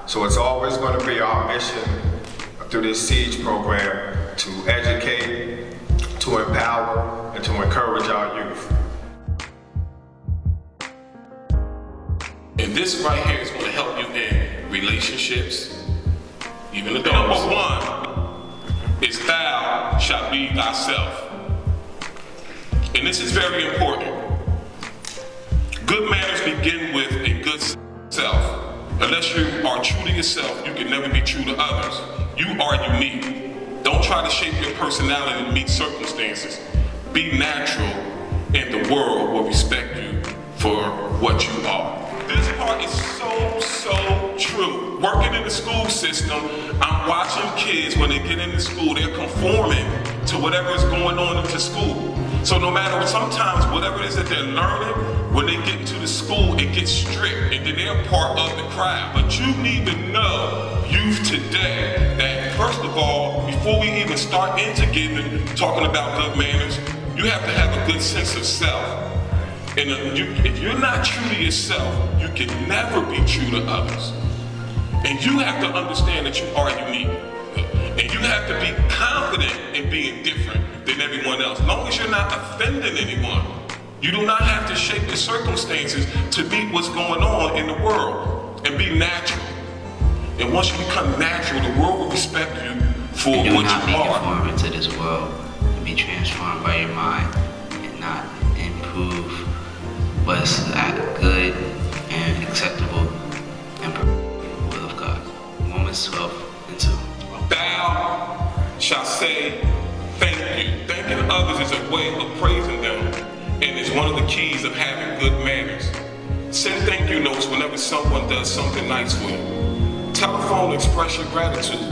So it's always going to be our mission through this Siege program to educate, to empower, and to encourage our youth. And this right here is going to help you in relationships, even adults. Number one is thou shalt be thyself. And this is very important. Good manners begin with a good self. Unless you are true to yourself, you can never be true to others. You are unique. Don't try to shape your personality to meet circumstances. Be natural, and the world will respect you for what you are. This part is so true. Working in the school system, I'm watching kids when they get into school, they're conforming to whatever is going on into school. So no matter, sometimes whatever it is that they're learning, when they get into the school, it gets strict, and then they're part of the crowd. But you need to know, youth today, that first of all, before we even start into talking about good manners, you have to have a good sense of self. And if you're not true to yourself, you can never be true to others. And you have to understand that you are unique. And you have to be confident in being different than everyone else. As long as you're not offending anyone. You do not have to shape the circumstances to meet what's going on in the world. And be natural. And once you become natural, the world will respect you for what you are. Do not be conformed into this world. And be transformed by your mind. And not improve what's good and acceptable and perfect will of God. Romans 12 and 2. Thou shalt say thank you. Thanking others is a way of praising them, and it's one of the keys of having good manners. Send thank you notes whenever someone does something nice for you. Telephone to express your gratitude.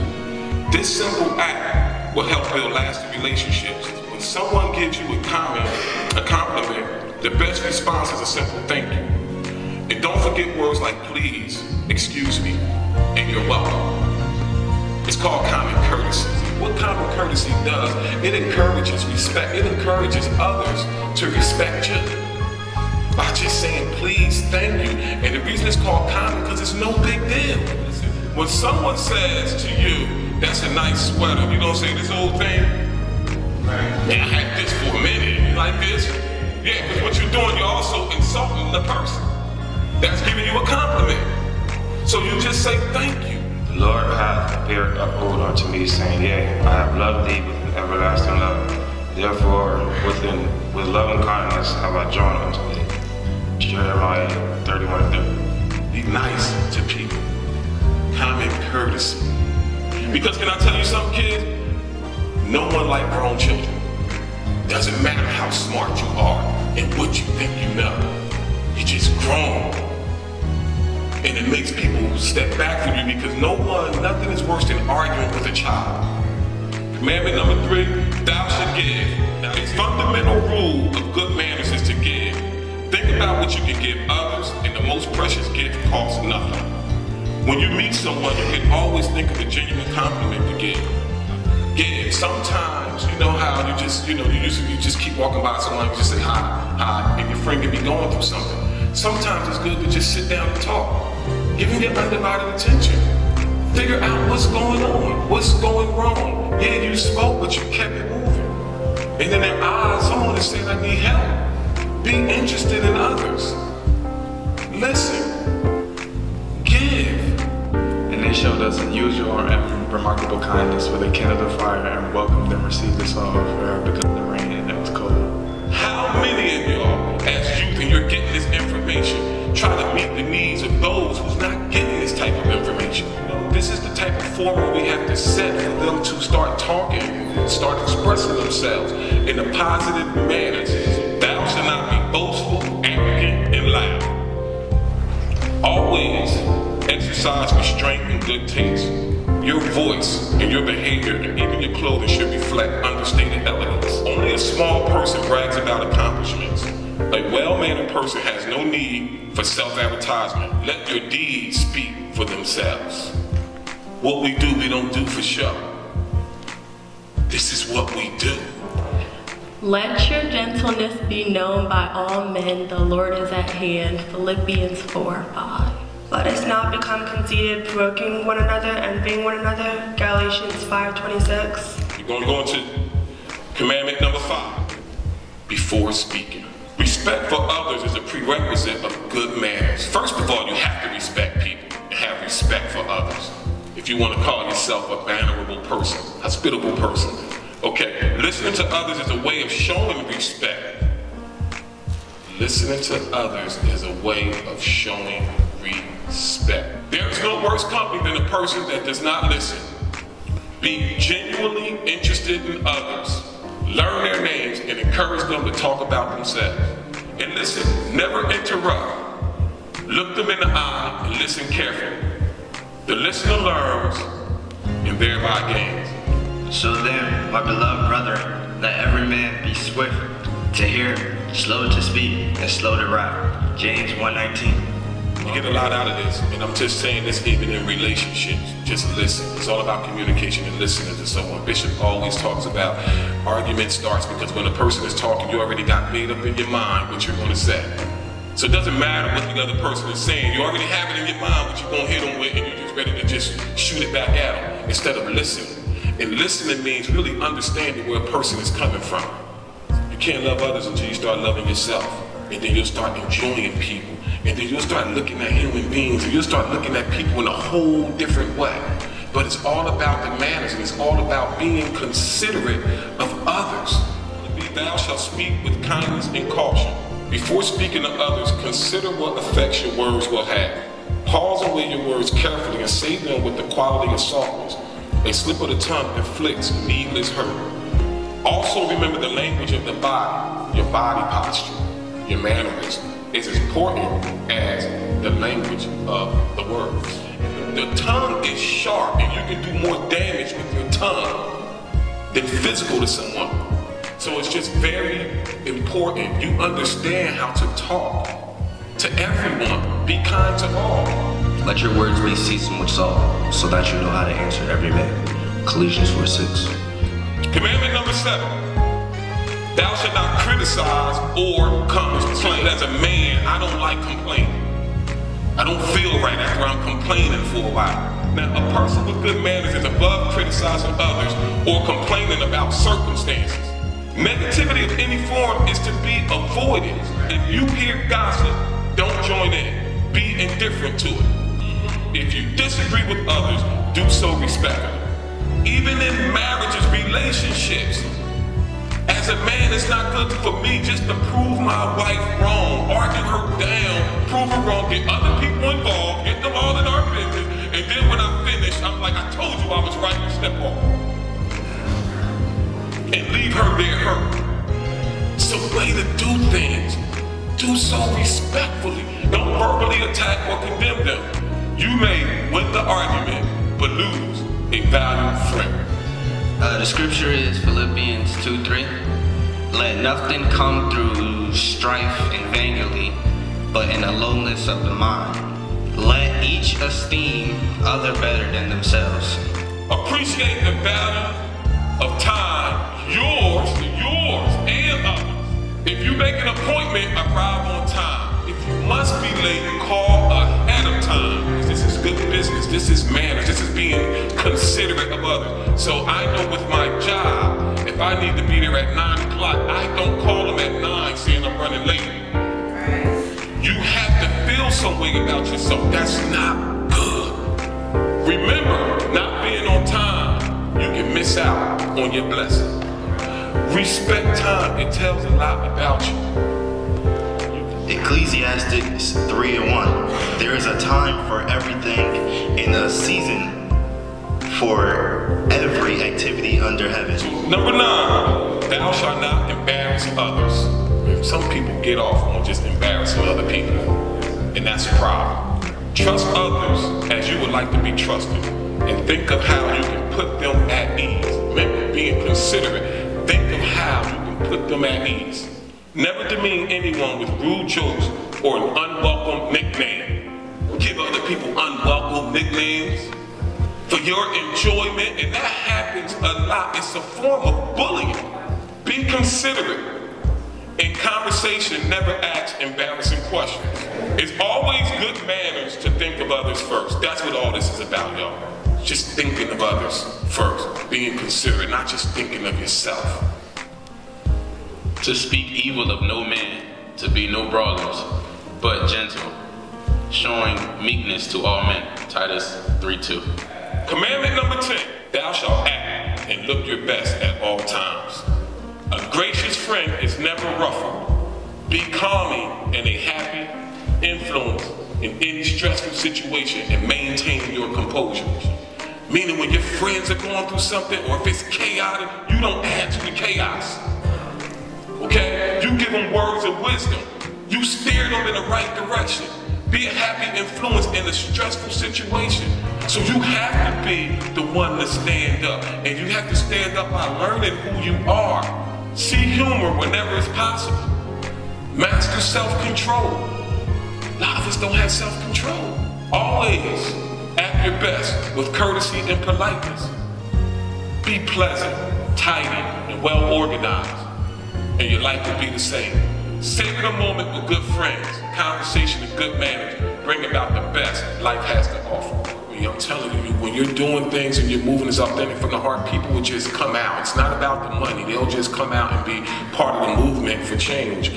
This simple act will help build lasting relationships. When someone gives you a compliment, the best response is a simple thank you. And don't forget words like please, excuse me, and you're welcome. It's called common courtesy. What common courtesy does, it encourages respect. It encourages others to respect you by just saying please, thank you. And the reason it's called common, because it's no big deal. When someone says to you, that's a nice sweater, you don't say this old thing, yeah, I had this for a minute, you like this? Yeah, because what you're doing, you're also insulting the person that's giving you a compliment. So you just say thank you. The Lord hath appeared of old unto me, saying, Yea, I have loved thee with an everlasting love. Therefore, with loving kindness have I drawn unto thee. Jeremiah 31:30. Be nice to people. Common courtesy. Because can I tell you something, kids? No one like grown children. Doesn't matter how smart you are and what you think you know. You're just grown. And it makes people step back from you because nothing is worse than arguing with a child. Commandment number 3, thou shalt give. Now, the fundamental rule of good manners is to give. Think about what you can give others, and the most precious gift costs nothing. When you meet someone, you can always think of a genuine compliment to give. Give. Sometimes, you know how you just, you just keep walking by someone, you just say hi, and your friend can be going through something. Sometimes it's good to just sit down and talk. Give them your undivided attention. Figure out what's going on, what's going wrong. Yeah, you spoke, but you kept it moving. And then their eyes on and saying, I need help. Be interested in others. Listen. Give. And they showed us unusual and remarkable kindness, where they kindled a fire and welcomed and received us all, for it became the rain and it was cold. How many of y'all, as youth, and you're getting this information, try to meet the needs of those who's not getting this type of information? You know, this is the type of forum we have to set for them to start talking and start expressing themselves in a positive manner. Thou shalt not be boastful, arrogant, and loud. Always exercise restraint and good taste. Your voice and your behavior and even your clothing should reflect understated elegance. Only a small person brags about accomplishments. A well-mannered person has no need for self-advertisement. Let your deeds speak for themselves. What we do, we don't do for show. This is what we do. Let your gentleness be known by all men. The Lord is at hand. Philippians 4:5. Let us not become conceited, provoking one another, envying one another. Galatians 5:26. We're going to go into commandment number 5. Before speaking. Respect for others is a prerequisite of good manners. First of all, you have to respect people and have respect for others. If you want to call yourself a mannerable person, hospitable person. Okay, listening to others is a way of showing respect. Listening to others is a way of showing respect. There is no worse company than a person that does not listen. Be genuinely interested in others. Learn their names and encourage them to talk about themselves. And listen, never interrupt. Look them in the eye and listen carefully. The listener learns and thereby gains. So then, my beloved brethren, let every man be swift to hear, slow to speak, and slow to wrath. James 1:19. You get a lot out of this, and I'm just saying this even in relationships. Just listen. It's all about communication and listening to someone. Bishop always talks about argument starts because when a person is talking, you already got made up in your mind what you're going to say. So it doesn't matter what the other person is saying. You already have it in your mind what you're going to hit them with, and you're just ready to just shoot it back at them instead of listening. And listening means really understanding where a person is coming from. You can't love others until you start loving yourself. And then you'll start enjoying people. And then you'll start looking at human beings, and you'll start looking at people in a whole different way. But it's all about the manners, and it's all about being considerate of others. Thou shalt speak with kindness and caution. Before speaking to others, consider what effects your words will have. Pause and weigh your words carefully and say them with the quality of softness. A slip of the tongue inflicts needless hurt. Also remember the language of the body, your body posture, your mannerism is as important as the language of the words. The tongue is sharp and you can do more damage with your tongue than physical to someone. So it's just very important you understand how to talk to everyone. Be kind to all. Let your words be seasoned with salt, so that you know how to answer every man. Colossians 4:6. Commandment number 7. Thou shalt not criticize or complain. As a man, I don't like complaining. I don't feel right after I'm complaining for a while. Now, a person with good manners is above criticizing others or complaining about circumstances. Negativity of any form is to be avoided. If you hear gossip, don't join in. Be indifferent to it. If you disagree with others, do so respectfully. Even in marriages, relationships, as a man, it's not good for me just to prove my wife wrong, argue her down, prove her wrong, get other people involved, get them all in our business, and then when I finish, I'm like, I told you I was right, and step off. And leave her there hurt. It's a way to do things. Do so respectfully. Don't verbally attack or condemn them. You may win the argument, but lose a valued friend. The scripture is Philippians 2:3. Let nothing come through strife and vanity, but in a lowness of the mind. Let each esteem other better than themselves. Appreciate the value of time, yours, and others. If you make an appointment, arrive on time. If you must be late, call ahead of time. This is good business, this is manners, this is being considerate of others. So I know with my job, if I need to be there at 9 o'clock, I don't call them at 9 saying I'm running late. You have to feel some way about yourself. That's not good. Remember, not being on time, you can miss out on your blessing. Respect time, it tells a lot about you. Ecclesiastes 3:1. There is a time for everything and a season for every activity under heaven. Number 9, thou shalt not embarrass others. Some people get off on just embarrassing other people, and that's a problem. Trust others as you would like to be trusted, and think of how you can put them at ease. Remember, being considerate, think of how you can put them at ease. Never demean anyone with rude jokes or an unwelcome nickname. Give other people unwelcome nicknames for your enjoyment, and that happens a lot. It's a form of bullying. Be considerate. In conversation, never ask embarrassing questions. It's always good manners to think of others first. That's what all this is about, y'all. Just thinking of others first, being considerate, not just thinking of yourself. To speak evil of no man, to be no brawlers, but gentle, showing meekness to all men. Titus 3:2. Commandment number 10, thou shalt act and look your best at all times. A gracious friend is never ruffled. Be calming and a happy influence in any stressful situation and maintain your composure. Meaning when your friends are going through something or if it's chaotic, you don't add to the chaos. Okay? You give them words of wisdom. You steer them in the right direction. Be a happy influence in a stressful situation. So you have to be the one to stand up. And you have to stand up by learning who you are. See humor whenever it's possible. Master self-control. A lot of us don't have self-control. Always act your best with courtesy and politeness. Be pleasant, tidy, and well organized. And your life will be the same. Savor the moment with good friends, conversation and good manners bring about the best life has to offer. I'm telling you, when you're doing things and you're moving as authentic from the heart, people will just come out. It's not about the money. They'll just come out and be part of the movement for change.